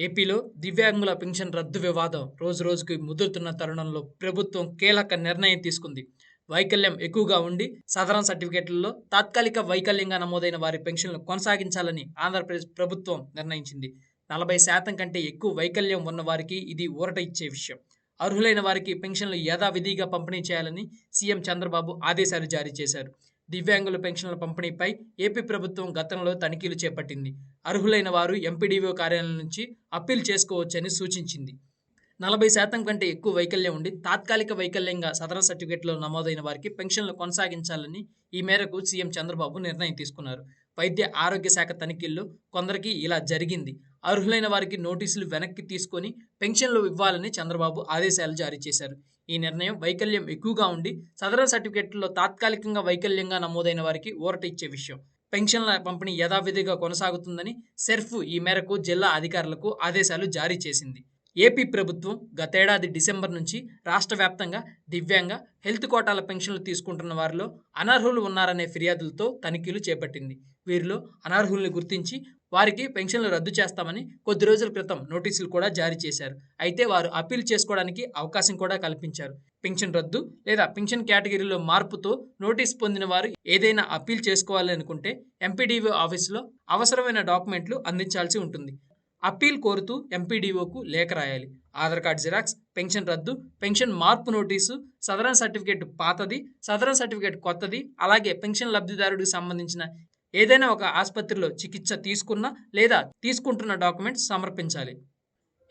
ఏపీలో దివ్యాంగుల పింఛన్ రద్దు వివాదం రోజురోజుకి ముదురుతున్న తరుణంలో ప్రభుత్వం కీలక నిర్ణయం తీసుకుంది. వైకల్యం ఎక్కువగా ఉండి సదరన్ సర్టిఫికెట్లలో తాత్కాలిక వైకల్యంగా నమోదైన వారి పెన్షన్లు కొనసాగించాలని ఆంధ్రప్రదేశ్ ప్రభుత్వం నిర్ణయించింది. 40% కంటే ఎక్కువ వైకల్యం ఉన్న వారికి ఇది ఊరట ఇచ్చే విషయం. అర్హులైన వారికి పెన్షన్లు యథావిధిగా పంపిణీ చేయాలని సీఎం చంద్రబాబు ఆదేశాలు జారీ చేశారు. దివ్యాంగుల పెన్షన్ల పంపిణీపై ఏపీ ప్రభుత్వం గతంలో తనిఖీలు చేపట్టింది. అర్హులైన వారు ఎంపీడీఓ కార్యాలయం నుంచి అప్పీల్ చేసుకోవచ్చని సూచించింది. 40% కంటే ఎక్కువ వైకల్యం ఉండి తాత్కాలిక వైకల్యంగా సదరన్ సర్టిఫికెట్లో నమోదైన వారికి పెన్షన్లు కొనసాగించాలని ఈ మేరకు సీఎం చంద్రబాబు నిర్ణయం తీసుకున్నారు. వైద్య ఆరోగ్య శాఖ తనిఖీల్లో కొందరికి ఇలా జరిగింది. అర్హులైన వారికి నోటీసులు వెనక్కి తీసుకొని పెన్షన్లు ఇవ్వాలని చంద్రబాబు ఆదేశాలు జారీ చేశారు. ఈ నిర్ణయం వైకల్యం ఎక్కువగా ఉండి సదరన్ సర్టిఫికెట్లో తాత్కాలికంగా వైకల్యంగా నమోదైన వారికి ఊరట ఇచ్చే విషయం. పెన్షన్ల పంపిణీ యథావిధిగా కొనసాగుతుందని సెర్ఫ్ ఈ మేరకు జిల్లా అధికారులకు ఆదేశాలు జారీ చేసింది. ఏపీ ప్రభుత్వం గతేడాది డిసెంబర్ నుంచి రాష్ట్ర వ్యాప్తంగా దివ్యాంగ, హెల్త్ కోటాల పెన్షన్లు తీసుకుంటున్న వారిలో అనర్హులు ఉన్నారనే ఫిర్యాదులతో తనిఖీలు చేపట్టింది. వీరిలో అనర్హుల్ని గుర్తించి వారికి పెన్షన్లు రద్దు చేస్తామని కొద్ది రోజుల క్రితం నోటీసులు కూడా జారీ చేశారు. అయితే వారు అప్పీల్ చేసుకోవడానికి అవకాశం కూడా కల్పించారు. పెన్షన్ రద్దు లేదా పెన్షన్ కేటగిరీలో మార్పుతో నోటీసు పొందిన వారు ఏదైనా అప్పీల్ చేసుకోవాలి అనుకుంటే ఎంపీడీఓ ఆఫీసులో అవసరమైన డాక్యుమెంట్లు అందించాల్సి ఉంటుంది. అప్పీల్ కోరుతూ ఎంపీడీఓకు లేఖ రాయాలి. ఆధార్ కార్డు జిరాక్స్, పెన్షన్ రద్దు, పెన్షన్ మార్పు నోటీసు, సదరన్ సర్టిఫికేట్ పాతది, సదరన్ సర్టిఫికేట్ కొత్తది, అలాగే పెన్షన్ లబ్ధిదారుడికి సంబంధించిన ఏదైనా ఒక ఆసుపత్రిలో చికిత్స తీసుకున్న లేదా తీసుకుంటున్న డాక్యుమెంట్స్ సమర్పించాలి.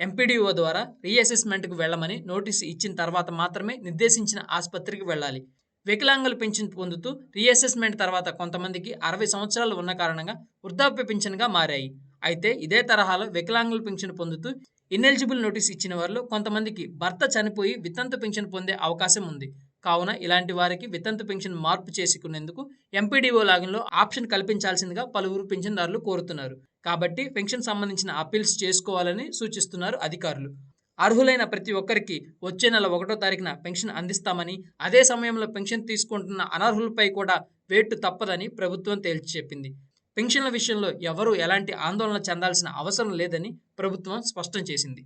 ఎంపీడీఓ ద్వారా రీఅసెస్మెంట్కు వెళ్లమని నోటీసు ఇచ్చిన తర్వాత మాత్రమే నిర్దేశించిన ఆసుపత్రికి వెళ్ళాలి. వికలాంగుల పెన్షన్ పొందుతూ రీఅసెస్మెంట్ తర్వాత కొంతమందికి 60 సంవత్సరాలు ఉన్న కారణంగా వృద్ధాప్య పింఛన్గా మారాయి. అయితే ఇదే తరహాలో వికలాంగుల పెన్షన్ పొందుతూ ఇనెలిజిబుల్ నోటీస్ ఇచ్చిన వారిలో కొంతమందికి భర్త చనిపోయి వితంతు పెన్షన్ పొందే అవకాశం ఉంది. కావున ఇలాంటి వారికి వితంతు పెన్షన్ మార్పు చేసుకునేందుకు ఎంపీడీఓ లాగిన్లో ఆప్షన్ కల్పించాల్సిందిగా పలువురు పెన్షన్దారులు కోరుతున్నారు. కాబట్టి పెన్షన్ సంబంధించిన అప్పీల్స్ చేసుకోవాలని సూచిస్తున్నారు అధికారులు. అర్హులైన ప్రతి ఒక్కరికి వచ్చే నెల 1వ తారీఖున పెన్షన్ అందిస్తామని, అదే సమయంలో పెన్షన్ తీసుకుంటున్న అనర్హులపై కూడా వేటు తప్పదని ప్రభుత్వం తేల్చి చెప్పింది. పెన్షన్ల విషయంలో ఎవరూ ఎలాంటి ఆందోళన చెందాల్సిన అవసరం లేదని ప్రభుత్వం స్పష్టం చేసింది.